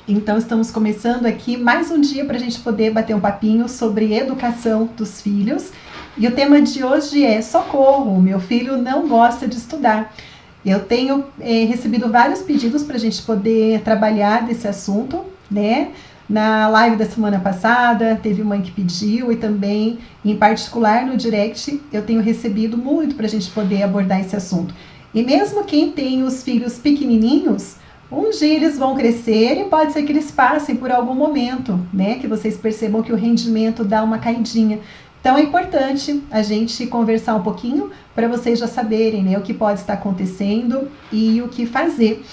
Então estamos começando aqui mais um dia para a gente poder bater um papinho sobre educação dos filhos. E o tema de hoje é socorro, meu filho não gosta de estudar. Eu tenho recebido vários pedidos para a gente poder trabalhar desse assunto, né? Na live da semana passada, teve mãe que pediu e também, em particular, no direct, eu tenho recebido muito para a gente poder abordar esse assunto. E mesmo quem tem os filhos pequenininhos, um dia eles vão crescer e pode ser que eles passem por algum momento, né? Que vocês percebam que o rendimento dá uma caidinha. Então é importante a gente conversar um pouquinho para vocês já saberem, né, o que pode estar acontecendo e o que fazer.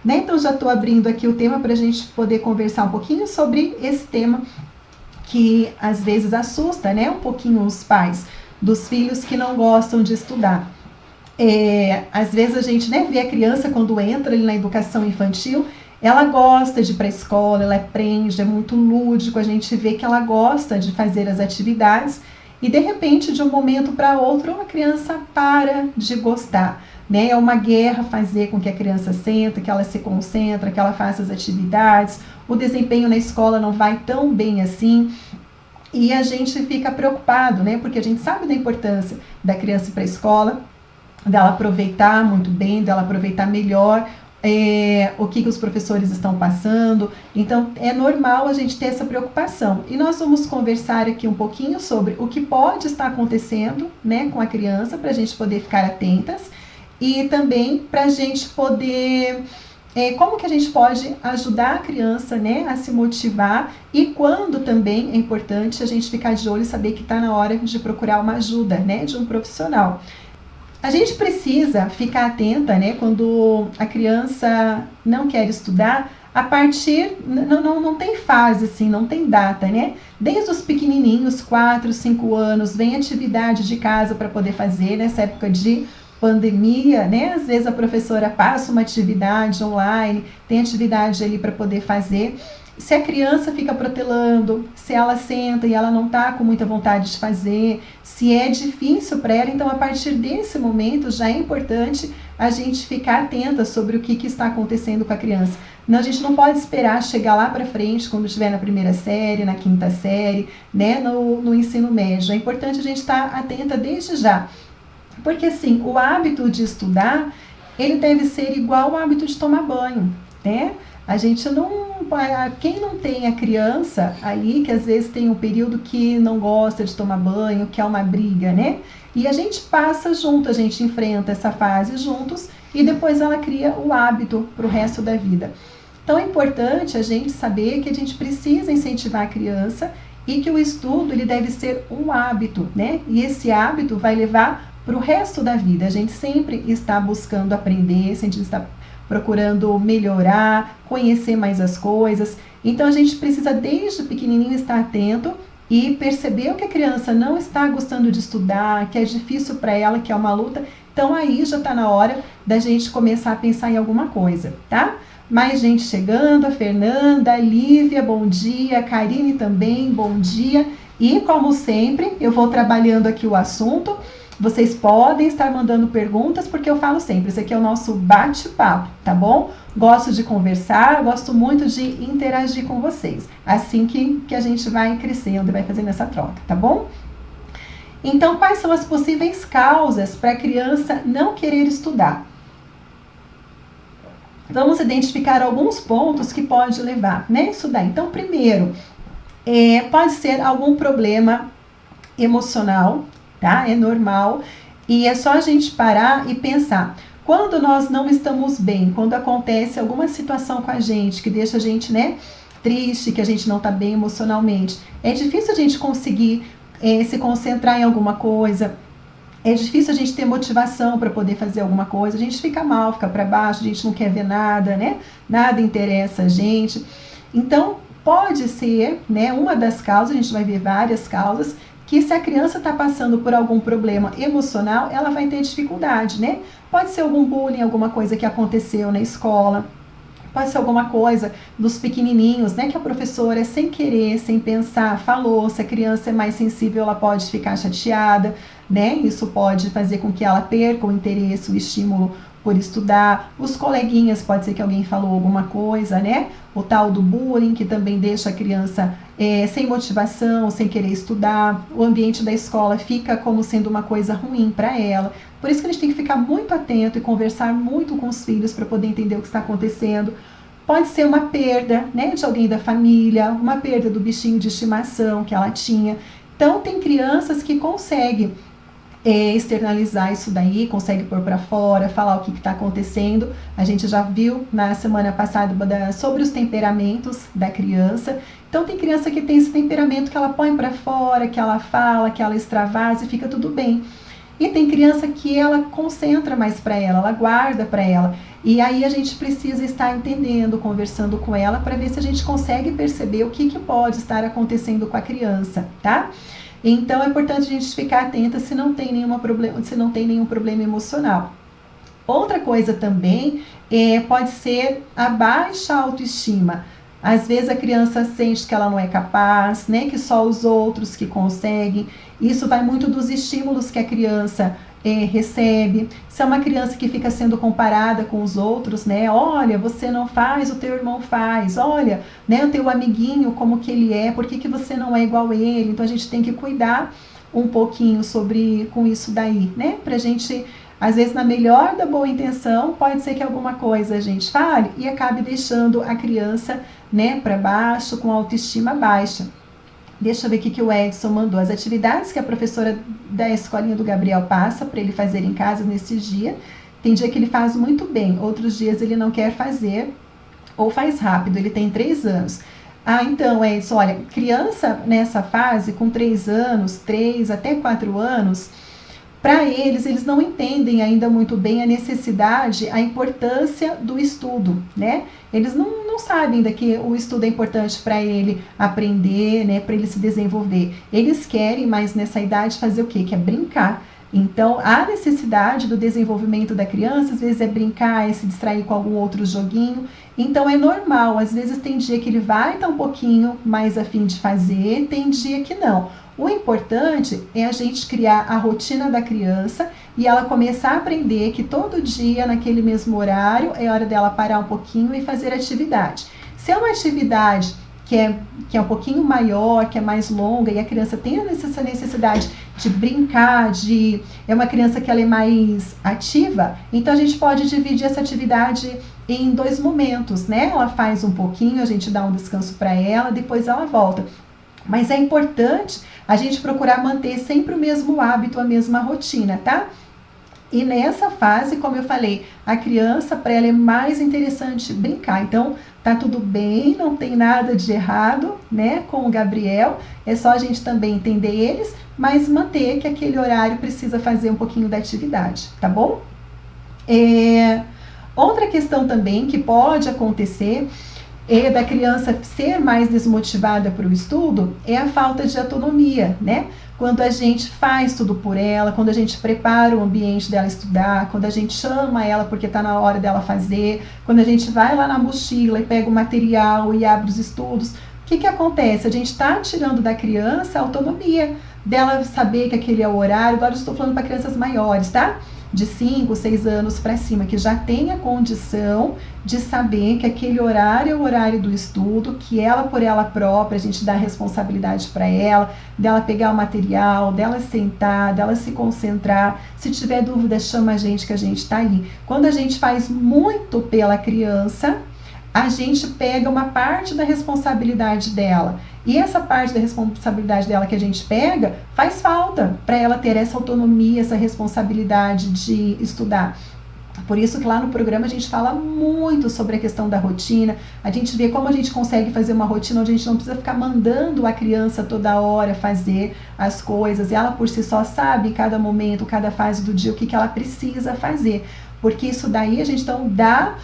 Né? Então já estou abrindo aqui o tema para a gente poder conversar um pouquinho sobre esse tema que às vezes assusta, né, um pouquinho os pais dos filhos que não gostam de estudar. Às vezes a gente, né, vê a criança quando entra ali na educação infantil, ela gosta de ir para a escola, ela aprende, é muito lúdico, a gente vê que ela gosta de fazer as atividades e de repente, de um momento para outro, a criança para de gostar. Né? É uma guerra fazer com que a criança senta, que ela se concentre, que ela faça as atividades, o desempenho na escola não vai tão bem assim. E a gente fica preocupado, né? Porque a gente sabe da importância da criança ir para a escola, dela aproveitar muito bem, dela aproveitar melhor o que os professores estão passando. Então é normal a gente ter essa preocupação. E nós vamos conversar aqui um pouquinho sobre o que pode estar acontecendo, né, com a criança, para a gente poder ficar atentas e também para a gente poder como que a gente pode ajudar a criança, né, a se motivar e quando também é importante a gente ficar de olho e saber que está na hora de procurar uma ajuda, né, de um profissional. A gente precisa ficar atenta, né, quando a criança não quer estudar, a partir, não tem fase, assim, não tem data, né? Desde os pequenininhos, 4, 5 anos, vem atividade de casa para poder fazer, nessa época de pandemia, né? Às vezes a professora passa uma atividade online, tem atividade ali para poder fazer. Se a criança fica protelando, se ela senta e ela não está com muita vontade de fazer, se é difícil para ela, então a partir desse momento já é importante a gente ficar atenta sobre o que está acontecendo com a criança. Não, a gente não pode esperar chegar lá para frente, quando estiver na primeira série, na quinta série, né, no ensino médio. É importante a gente estar atenta desde já. Porque assim, o hábito de estudar, ele deve ser igual ao hábito de tomar banho, né? A gente não, quem não tem a criança ali, que às vezes tem um período que não gosta de tomar banho, que é uma briga, né? E a gente passa junto, a gente enfrenta essa fase juntos e depois ela cria o hábito para o resto da vida. Então é importante a gente saber que a gente precisa incentivar a criança e que o estudo ele deve ser um hábito, né? E esse hábito vai levar para o resto da vida. A gente sempre está buscando aprender, a gente está procurando melhorar, conhecer mais as coisas. Então a gente precisa desde pequenininho estar atento e perceber que a criança não está gostando de estudar, que é difícil para ela, que é uma luta. Então aí já está na hora da gente começar a pensar em alguma coisa, tá? Mais gente chegando, a Fernanda, a Lívia, bom dia, a Karine também, bom dia. E como sempre, eu vou trabalhando aqui o assunto. Vocês podem estar mandando perguntas, porque eu falo sempre, esse aqui é o nosso bate-papo, tá bom? Gosto de conversar, gosto muito de interagir com vocês, assim que a gente vai crescendo e vai fazendo essa troca, tá bom? Então, quais são as possíveis causas para a criança não querer estudar? Vamos identificar alguns pontos que pode levar, né, a estudar. Então, primeiro, pode ser algum problema emocional, tá? É normal e é só a gente parar e pensar. Quando nós não estamos bem, quando acontece alguma situação com a gente que deixa a gente, né, triste, que a gente não está bem emocionalmente, é difícil a gente conseguir se concentrar em alguma coisa, é difícil a gente ter motivação para poder fazer alguma coisa, a gente fica mal, fica para baixo, a gente não quer ver nada, né? Nada interessa a gente. Então, pode ser, né, uma das causas, a gente vai ver várias causas, que se a criança está passando por algum problema emocional, ela vai ter dificuldade, né? Pode ser algum bullying, alguma coisa que aconteceu na escola, pode ser alguma coisa dos pequenininhos, né? Que a professora, sem querer, sem pensar, falou. Se a criança é mais sensível, ela pode ficar chateada, né? Isso pode fazer com que ela perca o interesse, o estímulo por estudar, os coleguinhas, pode ser que alguém falou alguma coisa, né? O tal do bullying, que também deixa a criança sem motivação, sem querer estudar, o ambiente da escola fica como sendo uma coisa ruim para ela. Por isso que a gente tem que ficar muito atento e conversar muito com os filhos para poder entender o que está acontecendo. Pode ser uma perda, né, de alguém da família, uma perda do bichinho de estimação que ela tinha. Então, tem crianças que conseguem externalizar isso daí, consegue pôr para fora, falar o que está acontecendo. A gente já viu na semana passada sobre os temperamentos da criança. Então tem criança que tem esse temperamento que ela põe para fora, que ela fala, que ela extravasa e fica tudo bem. E tem criança que ela concentra mais para ela guarda para ela. E aí a gente precisa estar entendendo, conversando com ela para ver se a gente consegue perceber o que pode estar acontecendo com a criança, tá? Então é importante a gente ficar atenta se não tem nenhum problema emocional. Outra coisa também pode ser a baixa autoestima. Às vezes a criança sente que ela não é capaz, né, que só os outros que conseguem. Isso vai muito dos estímulos que a criança recebe. Se é uma criança que fica sendo comparada com os outros, né? Olha, você não faz, o teu irmão faz. Olha, né, o teu amiguinho, como que ele é, por que você não é igual a ele? Então a gente tem que cuidar um pouquinho com isso daí, né? Pra gente, às vezes, na melhor da boa intenção, pode ser que alguma coisa a gente fale e acabe deixando a criança, né, para baixo, com a autoestima baixa. Deixa eu ver o que o Edson mandou. As atividades que a professora da escolinha do Gabriel passa para ele fazer em casa nesse dia. Tem dia que ele faz muito bem, outros dias ele não quer fazer ou faz rápido. Ele tem 3 anos. Então, Edson, olha, criança nessa fase, com 3 anos, 3 até 4 anos, para eles não entendem ainda muito bem a necessidade, a importância do estudo, né? Eles não sabem ainda que o estudo é importante para ele aprender, né? Para ele se desenvolver. Eles querem, mas nessa idade, fazer o quê? Que é brincar. Então, a necessidade do desenvolvimento da criança, às vezes é brincar, é se distrair com algum outro joguinho. Então, é normal. Às vezes tem dia que ele vai estar um pouquinho mais a fim de fazer, tem dia que não. O importante é a gente criar a rotina da criança e ela começar a aprender que todo dia, naquele mesmo horário, é hora dela parar um pouquinho e fazer atividade. Se é uma atividade que é um pouquinho maior, que é mais longa, e a criança tem essa necessidade de brincar, é uma criança que ela é mais ativa, então a gente pode dividir essa atividade em 2 momentos, né? Ela faz um pouquinho, a gente dá um descanso para ela, depois ela volta. Mas é importante a gente procurar manter sempre o mesmo hábito, a mesma rotina, tá? E nessa fase, como eu falei, a criança, para ela é mais interessante brincar. Então, tá tudo bem, não tem nada de errado, né, com o Gabriel. É só a gente também entender eles, mas manter que aquele horário precisa fazer um pouquinho da atividade, tá bom? Outra questão também que pode acontecer da criança ser mais desmotivada para o estudo é a falta de autonomia, né? Quando a gente faz tudo por ela, quando a gente prepara o ambiente dela estudar, quando a gente chama ela porque está na hora dela fazer, quando a gente vai lá na mochila e pega o material e abre os estudos, o que acontece? A gente está tirando da criança a autonomia dela saber que aquele é o horário. Agora eu estou falando para crianças maiores, tá? De 5, 6 anos para cima, que já tem a condição de saber que aquele horário é o horário do estudo, que ela por ela própria, a gente dá responsabilidade para ela, dela pegar o material, dela sentar, dela se concentrar. Se tiver dúvida, chama a gente que a gente está ali. Quando a gente faz muito pela criança, a gente pega uma parte da responsabilidade dela. E essa parte da responsabilidade dela que a gente pega, faz falta para ela ter essa autonomia, essa responsabilidade de estudar. Por isso que lá no programa a gente fala muito sobre a questão da rotina, a gente vê como a gente consegue fazer uma rotina onde a gente não precisa ficar mandando a criança toda hora fazer as coisas, e ela por si só sabe, em cada momento, cada fase do dia, o que ela precisa fazer. Porque isso daí a gente então dá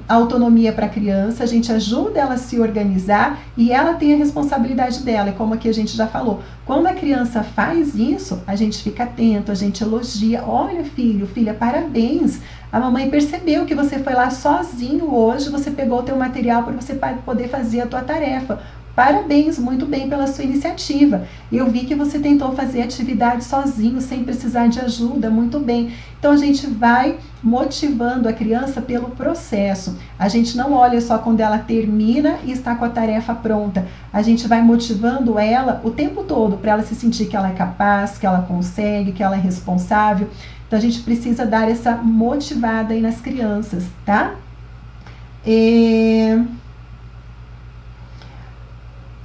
autonomia para a criança, a gente ajuda ela a se organizar e ela tem a responsabilidade dela. E como aqui a gente já falou, quando a criança faz isso, a gente fica atento, a gente elogia. Olha, filho, filha, parabéns, a mamãe percebeu que você foi lá sozinho hoje, você pegou o teu material para você poder fazer a tua tarefa. Parabéns, muito bem pela sua iniciativa. Eu vi que você tentou fazer atividade sozinho, sem precisar de ajuda, muito bem. Então a gente vai motivando a criança pelo processo. A gente não olha só quando ela termina e está com a tarefa pronta. A gente vai motivando ela o tempo todo para ela se sentir que ela é capaz, que ela consegue, que ela é responsável. Então a gente precisa dar essa motivada aí nas crianças, tá?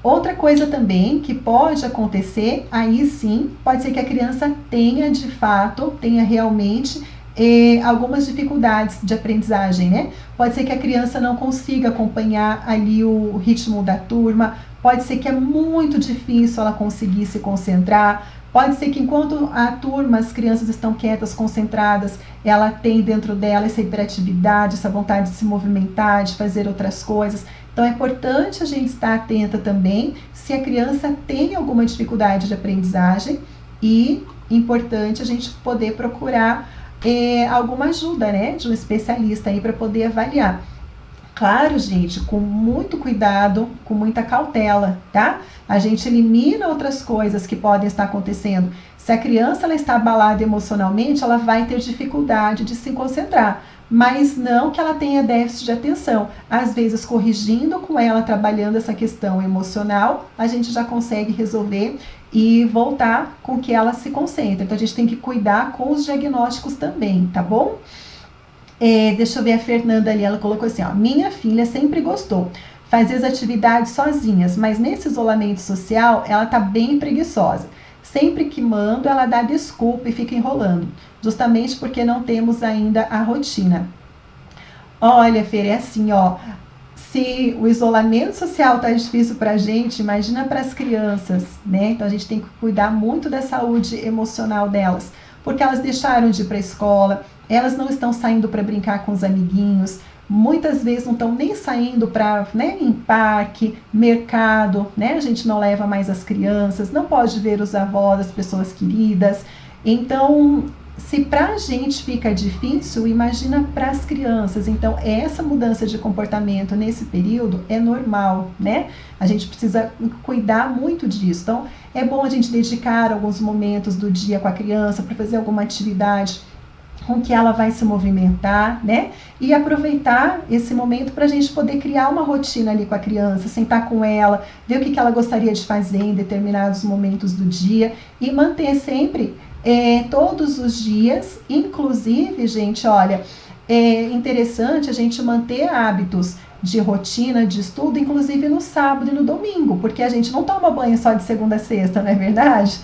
Outra coisa também que pode acontecer, aí sim, pode ser que a criança tenha de fato, tenha realmente algumas dificuldades de aprendizagem, né? Pode ser que a criança não consiga acompanhar ali o ritmo da turma, pode ser que é muito difícil ela conseguir se concentrar, pode ser que enquanto a turma, as crianças estão quietas, concentradas, ela tem dentro dela essa hiperatividade, essa vontade de se movimentar, de fazer outras coisas. Então é importante a gente estar atenta também se a criança tem alguma dificuldade de aprendizagem e importante a gente poder procurar alguma ajuda, né, de um especialista aí para poder avaliar. Claro, gente, com muito cuidado, com muita cautela, tá? A gente elimina outras coisas que podem estar acontecendo. Se a criança ela está abalada emocionalmente, ela vai ter dificuldade de se concentrar, mas não que ela tenha déficit de atenção. Às vezes, corrigindo com ela, trabalhando essa questão emocional, a gente já consegue resolver e voltar com que ela se concentre. Então, a gente tem que cuidar com os diagnósticos também, tá bom? Deixa eu ver a Fernanda ali, ela colocou assim, ó, minha filha sempre gostou, fazia as atividades sozinhas, mas nesse isolamento social ela tá bem preguiçosa. Sempre que mando, ela dá desculpa e fica enrolando, justamente porque não temos ainda a rotina. Olha, Fer, é assim, ó, se o isolamento social tá difícil pra gente, imagina para as crianças, né? Então a gente tem que cuidar muito da saúde emocional delas, porque elas deixaram de ir para a escola, elas não estão saindo para brincar com os amiguinhos, muitas vezes não estão nem saindo para, né, em parque, mercado, né? A gente não leva mais as crianças, não pode ver os avós, as pessoas queridas. Então, se para a gente fica difícil, imagina para as crianças. Então, essa mudança de comportamento nesse período é normal, né? A gente precisa cuidar muito disso. Então, é bom a gente dedicar alguns momentos do dia com a criança para fazer alguma atividade com que ela vai se movimentar, né? E aproveitar esse momento para a gente poder criar uma rotina ali com a criança, sentar com ela, ver o que ela gostaria de fazer em determinados momentos do dia e manter sempre todos os dias, inclusive, gente, olha, é interessante a gente manter hábitos de rotina, de estudo, inclusive no sábado e no domingo, porque a gente não toma banho só de segunda a sexta, não é verdade?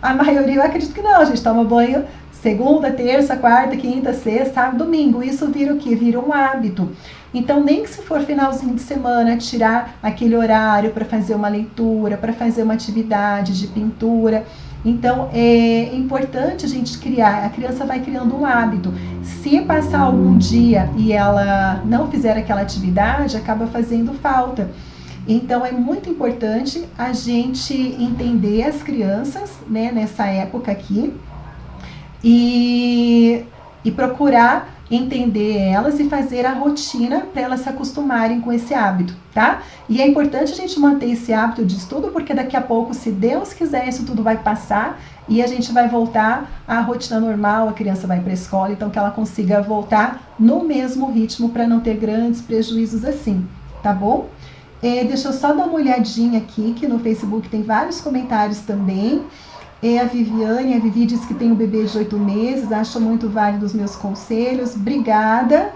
A maioria, eu acredito que não, a gente toma banho segunda, terça, quarta, quinta, sexta, sábado, domingo. Isso vira o quê? Vira um hábito. Então, nem que se for finalzinho de semana, tirar aquele horário para fazer uma leitura, para fazer uma atividade de pintura. Então, é importante a gente criar, a criança vai criando um hábito. Se passar algum dia e ela não fizer aquela atividade, acaba fazendo falta. Então, é muito importante a gente entender as crianças, né, nessa época aqui, e procurar entender elas e fazer a rotina para elas se acostumarem com esse hábito, tá? E é importante a gente manter esse hábito de estudo, porque daqui a pouco, se Deus quiser, isso tudo vai passar e a gente vai voltar à rotina normal, a criança vai para a escola, então que ela consiga voltar no mesmo ritmo para não ter grandes prejuízos assim, tá bom? Deixa eu só dar uma olhadinha aqui, que no Facebook tem vários comentários também. A Vivi diz que tem um bebê de 8 meses, acha muito válido os meus conselhos. Obrigada.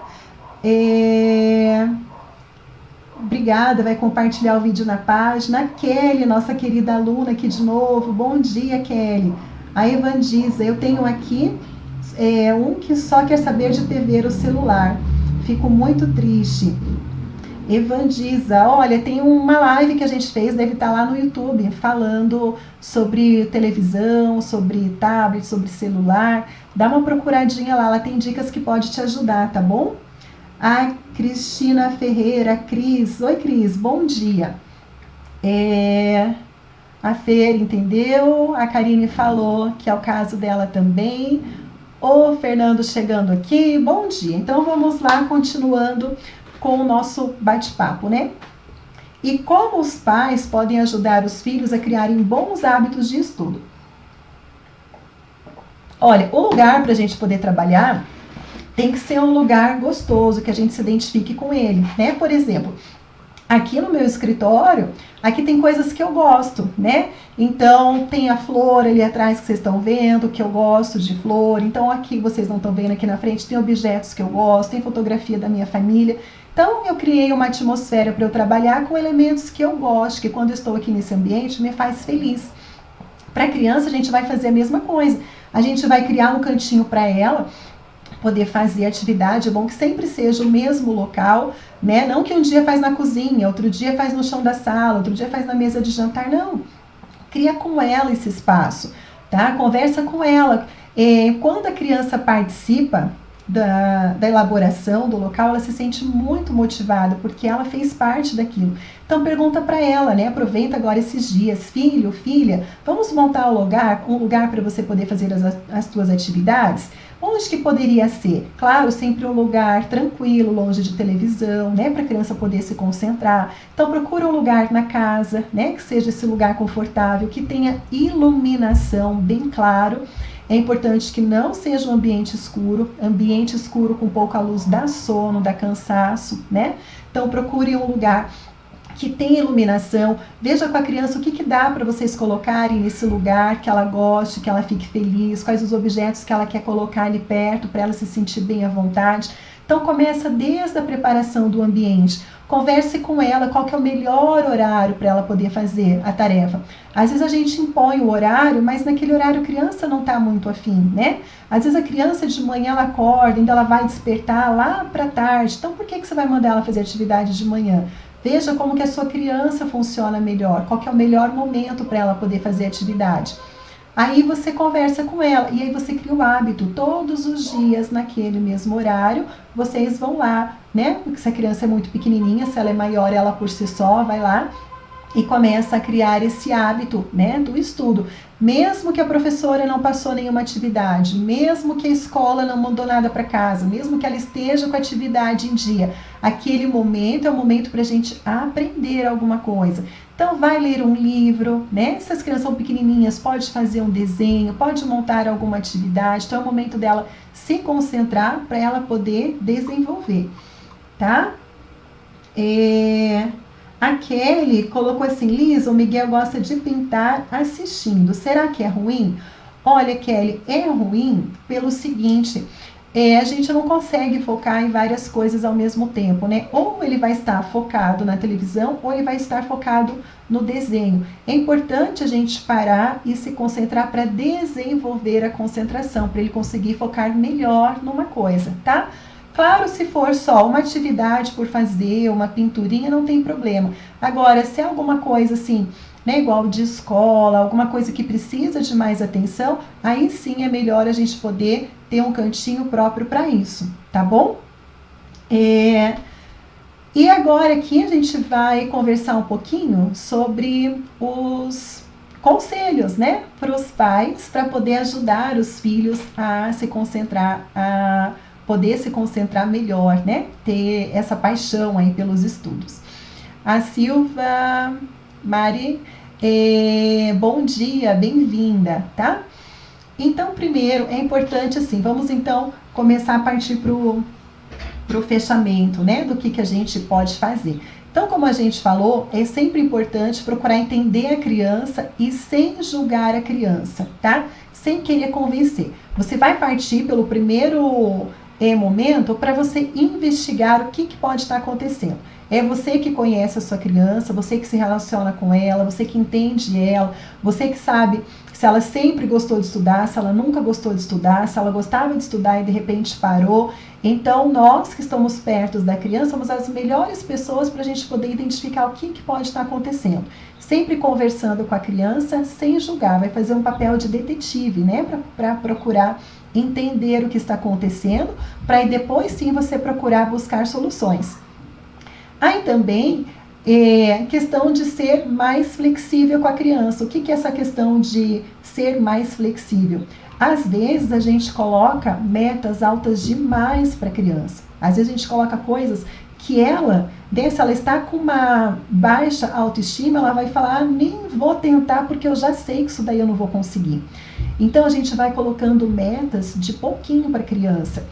Obrigada, vai compartilhar o vídeo na página. A Kelly, nossa querida aluna aqui de novo. Bom dia, Kelly. A Evan diz, eu tenho aqui um que só quer saber de TV o celular. Fico muito triste. Evandisa, olha, tem uma live que a gente fez, deve estar lá no YouTube, falando sobre televisão, sobre tablet, sobre celular. Dá uma procuradinha lá, ela tem dicas que pode te ajudar, tá bom? A Cristina Ferreira, Cris. Oi, Cris, bom dia. A Fer entendeu, a Karine falou que é o caso dela também. O Fernando chegando aqui, bom dia. Então vamos lá, continuando com o nosso bate-papo, né? E como os pais podem ajudar os filhos a criarem bons hábitos de estudo? Olha, o lugar para a gente poder trabalhar tem que ser um lugar gostoso, que a gente se identifique com ele, né? Por exemplo, aqui no meu escritório, aqui tem coisas que eu gosto, né? Então, tem a flor ali atrás que vocês estão vendo, que eu gosto de flor. Então, aqui vocês não estão vendo aqui na frente, tem objetos que eu gosto, tem fotografia da minha família. Então, eu criei uma atmosfera para eu trabalhar com elementos que eu gosto, que quando eu estou aqui nesse ambiente me faz feliz. Para a criança, a gente vai fazer a mesma coisa. A gente vai criar um cantinho para ela poder fazer atividade. É bom que sempre seja o mesmo local, né? Não que um dia faz na cozinha, outro dia faz no chão da sala, outro dia faz na mesa de jantar, não. Cria com ela esse espaço, tá? Conversa com ela. Quando a criança participa da elaboração do local, ela se sente muito motivada, porque ela fez parte daquilo. Então pergunta para ela, né? Aproveita agora esses dias, filho, filha, vamos montar um lugar para você poder fazer as suas atividades? Onde que poderia ser? Claro, sempre um lugar tranquilo, longe de televisão, né? Para a criança poder se concentrar. Então procura um lugar na casa, né? Que seja esse lugar confortável, que tenha iluminação bem claro. É importante que não seja um ambiente escuro com pouca luz dá sono, dá cansaço, né? Então procure um lugar que tenha iluminação, veja com a criança o que dá para vocês colocarem nesse lugar, que ela goste, que ela fique feliz, quais os objetos que ela quer colocar ali perto, para ela se sentir bem à vontade. Então começa desde a preparação do ambiente, converse com ela qual que é o melhor horário para ela poder fazer a tarefa. Às vezes a gente impõe o horário, mas naquele horário a criança não está muito afim, né? Às vezes a criança de manhã ela acorda, ainda ela vai despertar lá para tarde, então por que você vai mandar ela fazer atividade de manhã? Veja como que a sua criança funciona melhor, qual que é o melhor momento para ela poder fazer atividade. Aí você conversa com ela e aí você cria o hábito, todos os dias naquele mesmo horário, vocês vão lá, né? Porque se a criança é muito pequenininha, se ela é maior, ela por si só vai lá e começa a criar esse hábito, né, do estudo. Mesmo que a professora não passou nenhuma atividade, mesmo que a escola não mandou nada para casa, mesmo que ela esteja com a atividade em dia, aquele momento é o momento para a gente aprender alguma coisa. Então vai ler um livro, né? Se as crianças são pequenininhas, pode fazer um desenho, pode montar alguma atividade. Então é o momento dela se concentrar para ela poder desenvolver, tá? A Kelly colocou assim, Lisa, o Miguel gosta de pintar assistindo. Será que é ruim? Olha, Kelly, é ruim pelo seguinte, a gente não consegue focar em várias coisas ao mesmo tempo, né? Ou ele vai estar focado na televisão, ou ele vai estar focado no desenho. É importante a gente parar e se concentrar para desenvolver a concentração, para ele conseguir focar melhor numa coisa, tá? Claro, se for só uma atividade por fazer, uma pinturinha, não tem problema. Agora, se é alguma coisa assim, né, igual de escola, alguma coisa que precisa de mais atenção, aí sim é melhor a gente poder ter um cantinho próprio para isso, tá bom? E agora aqui a gente vai conversar um pouquinho sobre os conselhos, né, para os pais, para poder ajudar os filhos a se concentrar, a poder se concentrar melhor, né? Ter essa paixão aí pelos estudos. A Silva Mari, bom dia, bem-vinda, tá? Então, primeiro, é importante assim, vamos então começar a partir pro fechamento, né? Do que a gente pode fazer. Então, como a gente falou, é sempre importante procurar entender a criança e sem julgar a criança, tá? Sem querer convencer. Você vai partir pelo primeiro momento para você investigar o que pode estar acontecendo. É você que conhece a sua criança, você que se relaciona com ela, você que entende ela, você que sabe se ela sempre gostou de estudar, se ela nunca gostou de estudar, se ela gostava de estudar e de repente parou. Então, nós que estamos perto da criança somos as melhores pessoas para a gente poder identificar o que pode estar acontecendo. Sempre conversando com a criança, sem julgar, vai fazer um papel de detetive, né, para procurar entender o que está acontecendo, para aí depois sim você procurar buscar soluções. Aí também questão de ser mais flexível com a criança. O que é essa questão de ser mais flexível? Às vezes a gente coloca metas altas demais para a criança. Às vezes a gente coloca coisas que ela Se ela está com uma baixa autoestima, ela vai falar, nem vou tentar porque eu já sei que isso daí eu não vou conseguir. Então a gente vai colocando metas de pouquinho para a criança.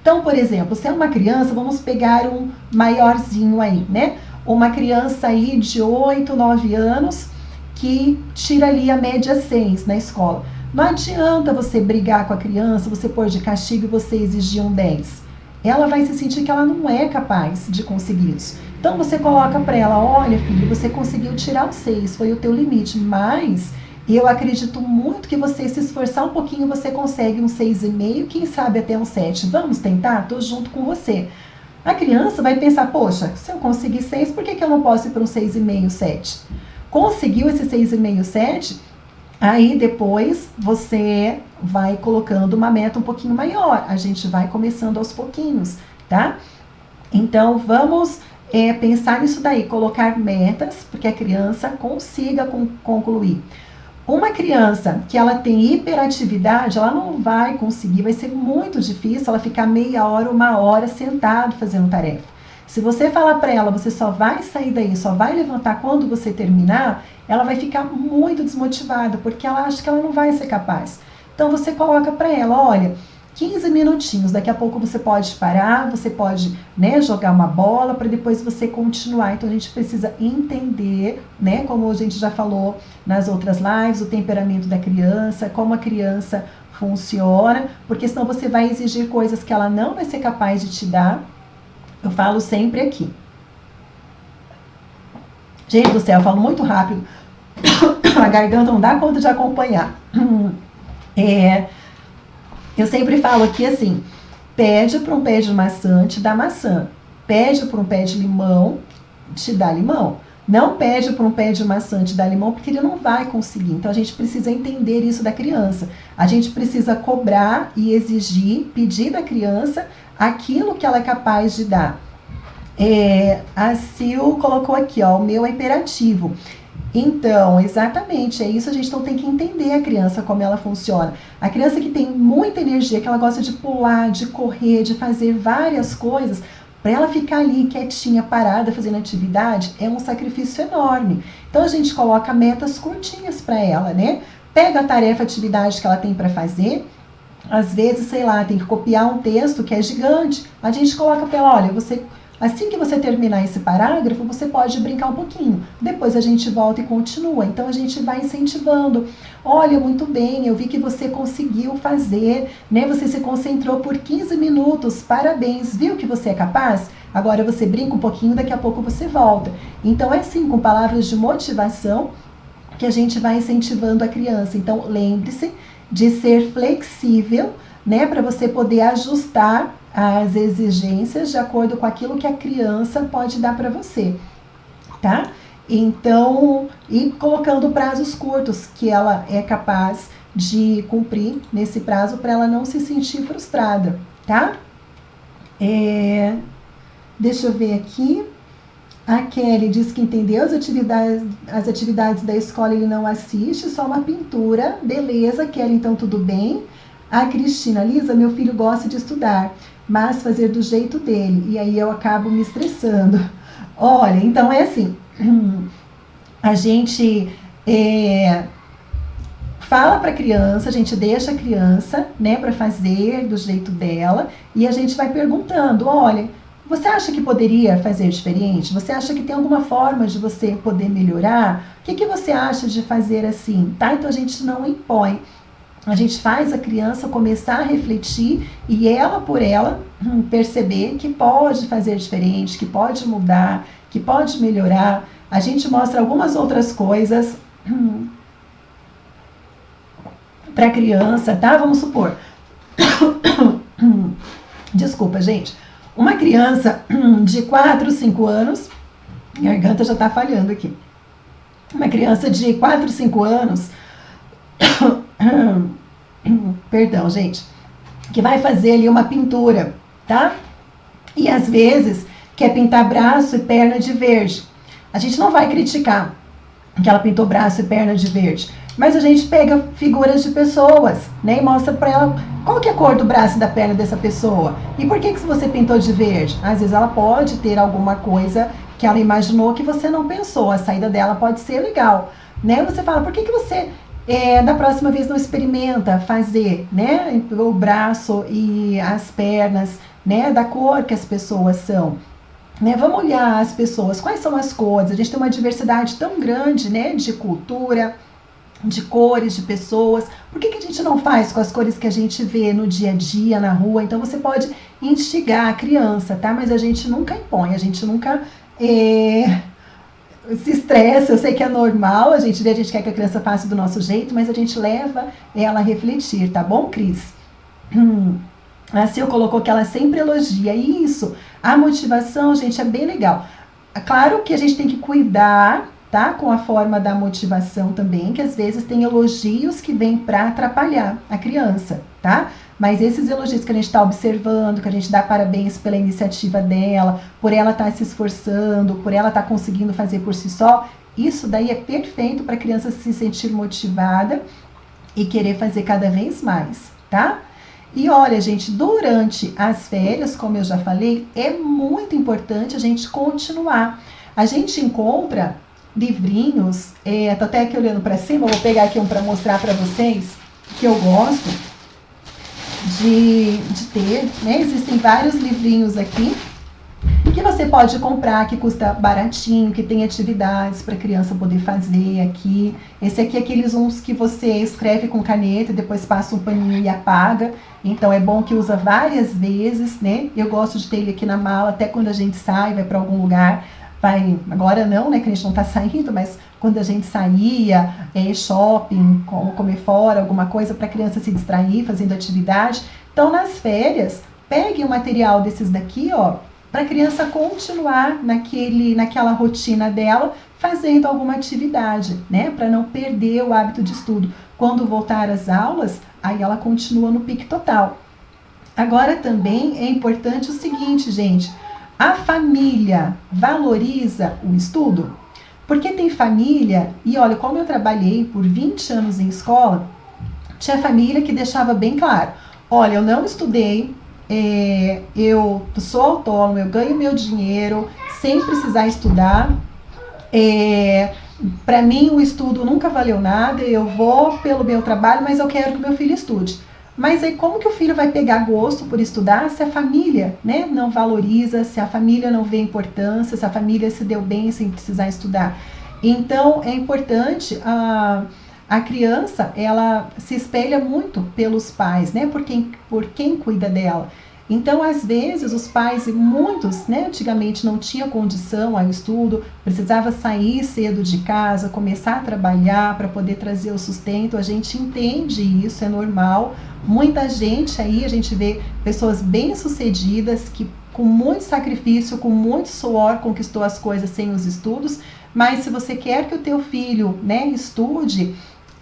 Então, por exemplo, se é uma criança, vamos pegar um maiorzinho aí, né? Uma criança aí de 8, 9 anos que tira ali a média 6 na escola. Não adianta você brigar com a criança, você pôr de castigo e você exigir um 10. Ela vai se sentir que ela não é capaz de conseguir isso. Então você coloca para ela, olha filho, você conseguiu tirar o 6, foi o teu limite, mas eu acredito muito que você se esforçar um pouquinho, você consegue um 6,5, quem sabe até um 7. Vamos tentar? Tô junto com você. A criança vai pensar, poxa, se eu conseguir 6, por que eu não posso ir para um 6,5, 7? Conseguiu esse 6,5, 7, aí depois você vai colocando uma meta um pouquinho maior. A gente vai começando aos pouquinhos, tá? Então vamos pensar nisso daí, colocar metas, porque a criança consiga concluir. Uma criança que ela tem hiperatividade, ela não vai conseguir, vai ser muito difícil ela ficar meia hora, 1 hora sentado fazendo tarefa. Se você falar para ela, você só vai sair daí, só vai levantar quando você terminar, ela vai ficar muito desmotivada, porque ela acha que ela não vai ser capaz. Então você coloca para ela, olha, 15 minutinhos, daqui a pouco você pode parar, você pode, jogar uma bola para depois você continuar. Então a gente precisa entender, como a gente já falou nas outras lives, o temperamento da criança, como a criança funciona, porque senão você vai exigir coisas que ela não vai ser capaz de te dar. Eu falo sempre aqui. Gente do céu, eu falo muito rápido. A garganta não dá conta de acompanhar. Eu sempre falo aqui assim, pede para um pé de maçã, te dá maçã. Pede para um pé de limão, te dá limão. Não pede para um pé de maçã, te dá limão, porque ele não vai conseguir. Então a gente precisa entender isso da criança. A gente precisa cobrar e exigir, pedir da criança aquilo que ela é capaz de dar. A Sil colocou aqui, ó, o meu é imperativo. Então, exatamente, é isso, a gente não tem que entender a criança, como ela funciona. A criança que tem muita energia, que ela gosta de pular, de correr, de fazer várias coisas, para ela ficar ali quietinha, parada, fazendo atividade, é um sacrifício enorme. Então a gente coloca metas curtinhas para ela, Pega a tarefa, a atividade que ela tem para fazer. Às vezes, sei lá, tem que copiar um texto que é gigante. A gente coloca para ela, olha, assim que você terminar esse parágrafo, você pode brincar um pouquinho. Depois a gente volta e continua. Então a gente vai incentivando. Olha, muito bem, eu vi que você conseguiu fazer, Você se concentrou por 15 minutos. Parabéns, viu que você é capaz? Agora você brinca um pouquinho, daqui a pouco você volta. Então é assim, com palavras de motivação, que a gente vai incentivando a criança. Então lembre-se de ser flexível, para você poder ajustar as exigências de acordo com aquilo que a criança pode dar para você, tá? Então, e colocando prazos curtos que ela é capaz de cumprir nesse prazo para ela não se sentir frustrada, tá? Deixa eu ver aqui. A Kelly diz que entendeu as atividades da escola, ele não assiste, só uma pintura. Beleza, Kelly, então tudo bem. A Cristina, Lisa, meu filho gosta de estudar, mas fazer do jeito dele, e aí eu acabo me estressando. Olha, então é assim, a gente fala para a criança, a gente deixa a criança, para fazer do jeito dela, e a gente vai perguntando, olha, você acha que poderia fazer diferente? Você acha que tem alguma forma de você poder melhorar? O que você acha de fazer assim? Tá? Então a gente não impõe. A gente faz a criança começar a refletir e ela por ela perceber que pode fazer diferente, que pode mudar, que pode melhorar. A gente mostra algumas outras coisas para a criança, tá? Vamos supor. Desculpa, gente. Uma criança de 4, 5 anos, minha garganta já está falhando aqui. Uma criança de 4, 5 anos, perdão, gente, que vai fazer ali uma pintura, tá? E às vezes quer pintar braço e perna de verde. A gente não vai criticar. que ela pintou braço e perna de verde. Mas a gente pega figuras de pessoas, né, e mostra para ela qual que é a cor do braço e da perna dessa pessoa. E por que você pintou de verde? Às vezes ela pode ter alguma coisa que ela imaginou que você não pensou. A saída dela pode ser legal, né? Você fala, por que você da próxima vez não experimenta fazer, né, o braço e as pernas, né, da cor que as pessoas são? Né, vamos olhar as pessoas, quais são as cores? A gente tem uma diversidade tão grande, né, de cultura, de cores, de pessoas. Por que a gente não faz com as cores que a gente vê no dia a dia, na rua? Então você pode instigar a criança, tá? Mas a gente nunca impõe, a gente nunca se estressa. Eu sei que é normal, a gente quer que a criança faça do nosso jeito, mas a gente leva ela a refletir, tá bom, Cris? A Sil colocou que ela sempre elogia. Isso, a motivação, gente, é bem legal. Claro que a gente tem que cuidar, tá, com a forma da motivação também, que às vezes tem elogios que vêm para atrapalhar a criança, tá? Mas esses elogios que a gente está observando, que a gente dá parabéns pela iniciativa dela, por ela estar se esforçando, por ela estar conseguindo fazer por si só, isso daí é perfeito para a criança se sentir motivada e querer fazer cada vez mais, tá? E olha, gente, durante as férias, como eu já falei, é muito importante a gente continuar. A gente encontra livrinhos, tô até aqui olhando para cima, vou pegar aqui um para mostrar para vocês, que eu gosto de ter, né? Existem vários livrinhos aqui que você pode comprar, que custa baratinho, que tem atividades para a criança poder fazer aqui. Esse aqui é aqueles uns que você escreve com caneta e depois passa um paninho e apaga. Então é bom que usa várias vezes, né? Eu gosto de ter ele aqui na mala, até quando a gente sai, vai para algum lugar. Agora não, né, que a gente não tá saindo, mas quando a gente saía, shopping, comer fora, alguma coisa para a criança se distrair, fazendo atividade. Então nas férias, pegue um material desses daqui, ó, para a criança continuar naquela rotina dela, fazendo alguma atividade, né? Para não perder o hábito de estudo. Quando voltar às aulas, aí ela continua no pique total. Agora também é importante o seguinte, gente, a família valoriza o estudo? Porque tem família, e olha, como eu trabalhei por 20 anos em escola, tinha família que deixava bem claro, olha, eu não estudei, eu sou autônomo, eu ganho meu dinheiro sem precisar estudar, para mim o estudo nunca valeu nada, eu vou pelo meu trabalho, mas eu quero que meu filho estude. Mas aí como que o filho vai pegar gosto por estudar se a família, né, não valoriza, se a família não vê importância, se a família se deu bem sem precisar estudar? Então é importante, a criança, ela se espelha muito pelos pais, né, por quem cuida dela. Então, às vezes, os pais, e muitos, né, antigamente não tinham condição ao estudo, precisava sair cedo de casa, começar a trabalhar para poder trazer o sustento. A gente entende isso, é normal. Muita gente aí, a gente vê pessoas bem-sucedidas que com muito sacrifício, com muito suor, conquistou as coisas sem os estudos. Mas se você quer que o teu filho, né, estude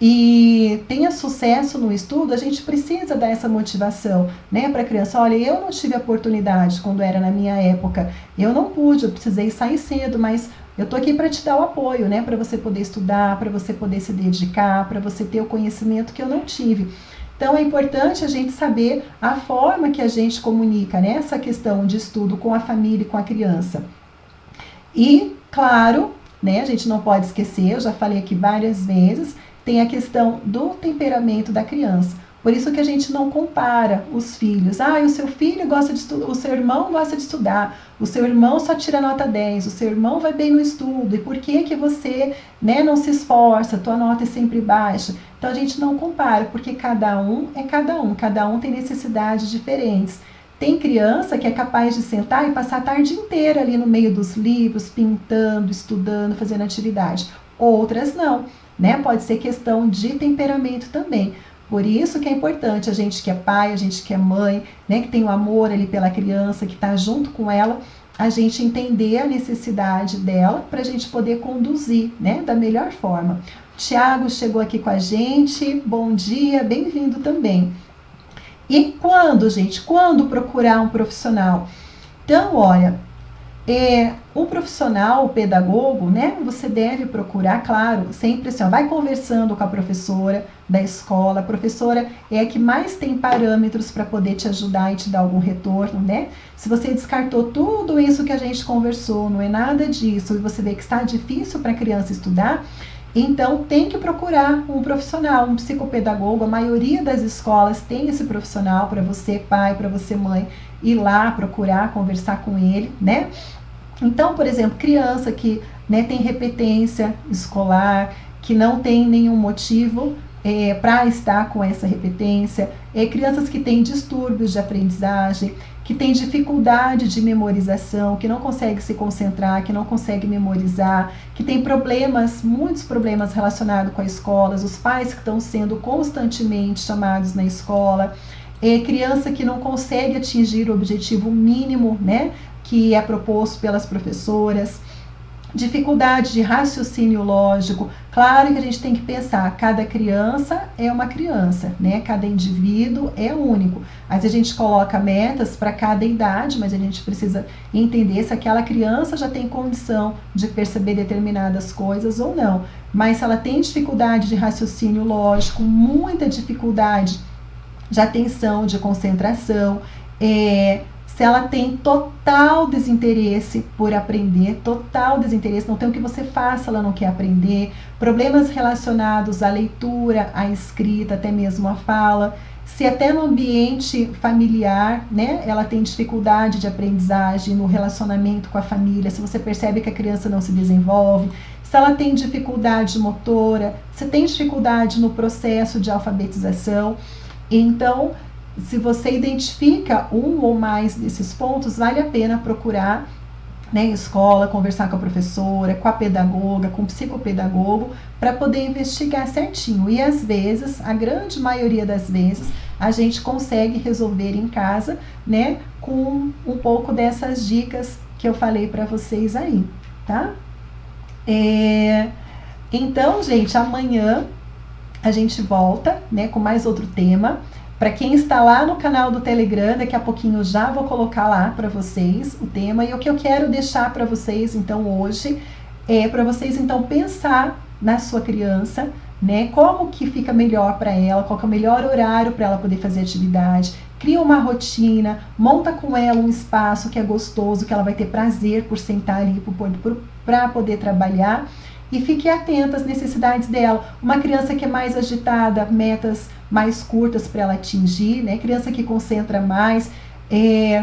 e tenha sucesso no estudo, a gente precisa dar essa motivação, né, para a criança. Olha, eu não tive oportunidade quando era na minha época, eu não pude, eu precisei sair cedo, mas eu tô aqui para te dar o apoio, né, para você poder estudar, para você poder se dedicar, para você ter o conhecimento que eu não tive. Então é importante a gente saber a forma que a gente comunica, né, essa questão de estudo com a família e com a criança. E, claro, né, a gente não pode esquecer, eu já falei aqui várias vezes, tem a questão do temperamento da criança. Por isso que a gente não compara os filhos. O seu filho gosta de estudar, o seu irmão gosta de estudar, o seu irmão só tira nota 10, o seu irmão vai bem no estudo, e por que você, né, não se esforça, tua nota é sempre baixa? Então a gente não compara, porque cada um é cada um tem necessidades diferentes. Tem criança que é capaz de sentar e passar a tarde inteira ali no meio dos livros, pintando, estudando, fazendo atividade. Outras não, né? Pode ser questão de temperamento também. Por isso que é importante a gente que é pai, a gente que é mãe, né, que tem o amor ali pela criança, que está junto com ela, a gente entender a necessidade dela para a gente poder conduzir, né, da melhor forma. Tiago chegou aqui com a gente, bom dia, bem-vindo também. E quando procurar um profissional? Então, olha, O profissional, o pedagogo, né, você deve procurar, claro, sempre assim, ó, vai conversando com a professora da escola. A professora é a que mais tem parâmetros para poder te ajudar e te dar algum retorno, né? Se você descartou tudo isso que a gente conversou, não é nada disso, e você vê que está difícil para a criança estudar, então tem que procurar um profissional, um psicopedagogo. A maioria das escolas tem esse profissional para você, pai, para você, mãe, ir lá procurar, conversar com ele, né? Então, por exemplo, criança que, né, tem repetência escolar, que não tem nenhum motivo para estar com essa repetência, crianças que têm distúrbios de aprendizagem, que têm dificuldade de memorização, que não consegue se concentrar, que não consegue memorizar, que tem problemas, muitos problemas relacionados com a escola, os pais que estão sendo constantemente chamados na escola, criança que não consegue atingir o objetivo mínimo, né, que é proposto pelas professoras, dificuldade de raciocínio lógico. Claro que a gente tem que pensar, cada criança é uma criança, né? Cada indivíduo é único. Mas a gente coloca metas para cada idade, mas a gente precisa entender se aquela criança já tem condição de perceber determinadas coisas ou não. Mas se ela tem dificuldade de raciocínio lógico, muita dificuldade de atenção, de concentração, se ela tem total desinteresse por aprender, total desinteresse, não tem o que você faça, ela não quer aprender, problemas relacionados à leitura, à escrita, até mesmo à fala, se até no ambiente familiar, né, ela tem dificuldade de aprendizagem no relacionamento com a família, se você percebe que a criança não se desenvolve, se ela tem dificuldade motora, se tem dificuldade no processo de alfabetização. Então, se você identifica um ou mais desses pontos, vale a pena procurar, né, escola, conversar com a professora, com a pedagoga, com o psicopedagogo, para poder investigar certinho. E às vezes, a grande maioria das vezes, a gente consegue resolver em casa, né, com um pouco dessas dicas que eu falei para vocês aí, tá? Então, gente, amanhã a gente volta, né, com mais outro tema. Para quem está lá no canal do Telegram, daqui a pouquinho eu já vou colocar lá para vocês o tema. E o que eu quero deixar para vocês, então, hoje, é para vocês, então, pensar na sua criança, né? Como que fica melhor para ela, qual que é o melhor horário para ela poder fazer atividade. Cria uma rotina, monta com ela um espaço que é gostoso, que ela vai ter prazer por sentar ali para poder trabalhar. E fique atenta às necessidades dela. Uma criança que é mais agitada, metas mais curtas para ela atingir, né? Criança que concentra mais,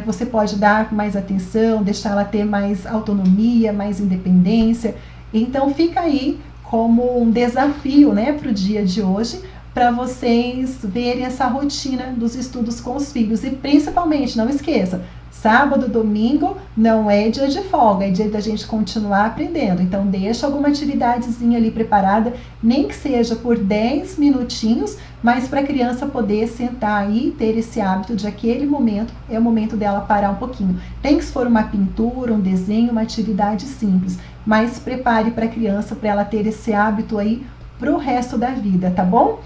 você pode dar mais atenção, deixar ela ter mais autonomia, mais independência. Então fica aí como um desafio, né, para o dia de hoje, para vocês verem essa rotina dos estudos com os filhos. E principalmente, não esqueça, sábado, domingo não é dia de folga, é dia da gente continuar aprendendo. Então deixa alguma atividadezinha ali preparada, nem que seja por 10 minutinhos, mas para a criança poder sentar aí e ter esse hábito de aquele momento, é o momento dela parar um pouquinho. Nem que se for uma pintura, um desenho, uma atividade simples, mas prepare para a criança, para ela ter esse hábito aí pro resto da vida, tá bom?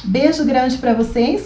Beijo grande para vocês,